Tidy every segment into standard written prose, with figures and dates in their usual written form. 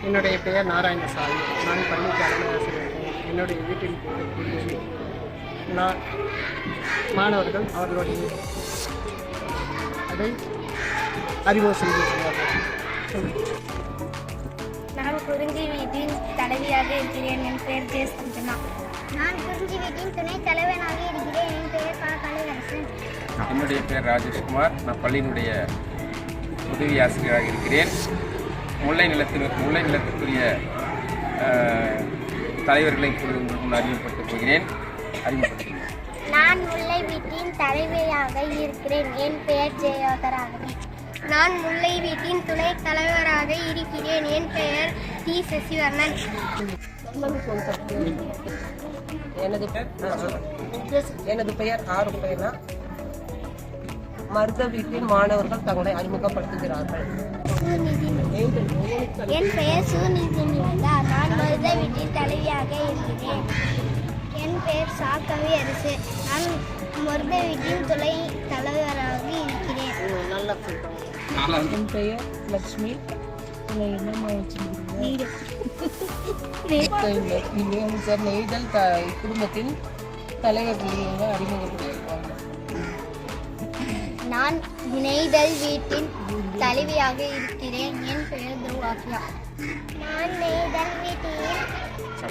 என்னுடைய பெயர் நாராயணசாமி. நான் பள்ளி தலைமை ஆசிரியர். என்னுடைய வீட்டின் பேர் நான் மாணவர்கள் அவர்களுடைய அதை அறிமுகம் செய்து நான் குறிஞ்சி வீட்டின் தலைவியாக இருக்கிறேன். என் பெயர் ஜெயஸ்கந்தனா. நான் குறிஞ்சி வீட்டின் துணைத் தலைவனாக இருக்கிறேன். என் பெயர் கலைவரசன். என்னுடைய பெயர் ராஜேஷ்குமார். நான் பள்ளியினுடைய உதவி ஆசிரியராக இருக்கிறேன். முல்லை நிலத்திற்குரிய தலைவர்களை அறிமுகப்படுத்தப் போகிறேன். நான் முல்லை வீட்டின் தலைவியாக இருக்கிறேன். என் பெயர் ஜெயோதராகவி. நான் முல்லை வீட்டின் துணைத் தலைவராக இருக்கிறேன். என் பெயர் டி சசிவர்ணன். எனது பெயர் ஆறுபேனா. மருத வீட்டின் மாணவர்கள் தங்களை அறிமுகப்படுத்துகிறார்கள். என் பெயர் சுனிதி நிவேதா. நான் மருத வீட்டின் தலைவியாக இருக்கிறேன். என் பெயர் சாக்கவி அரசு. நான் மருத வீட்டின் துணை தலைவராக இருக்கிறேன். என் பெயர் லட்சுமி. நெய்தல் குடும்பத்தின் தலைவர்களையும் அறிமுகப்படுத்தியிருக்காங்க. நான் நெய்தல் வீட்டின் தலைவியாக இருக்கிறேன். என் பெயர் துருவாக்கியா. நான் நெய்தல் வீட்டின்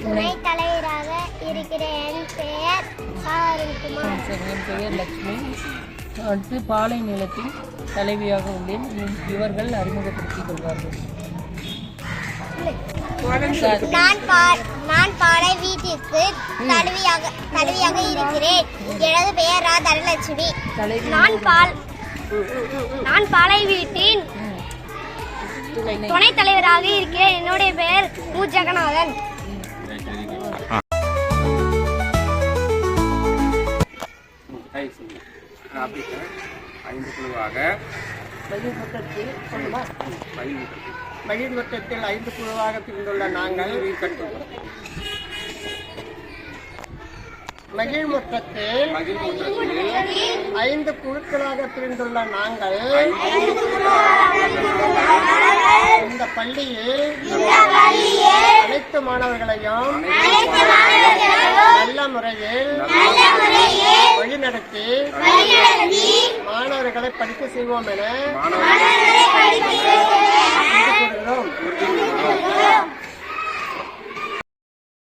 துணை தலைவராக இருக்கிறேன். என் பெயர் சாருக்குமார். என் பெயர் லட்சுமி. அடுத்து பாலை நிலத்தின் தலைவியாக உள்ளேன். இவர்கள் அறிமுகப்படுத்திக் கொள்வார்கள். நான் பாலை வீட்டிற்கு தலைவியாக இருக்கிறேன். எனது பெயர் ரா தனலட்சுமி. நான் பாலை வீட்டின் துணைத் தலைவராக இருக்கிறேன். என்னுடைய பெயர் மு ஜெகநாதன். மகிழ் வட்டத்தில் 5 குழுவாக பிரிந்துள்ள நாங்கள் மகிழ் மொத்தத்தில் 5 குழுக்களாக பிரிந்துள்ள நாங்கள் இந்த பள்ளியில் அனைத்து மாணவர்களையும் நல்ல முறையில் வழிநடத்தி மாணவர்களை படிக்க செய்வோம் என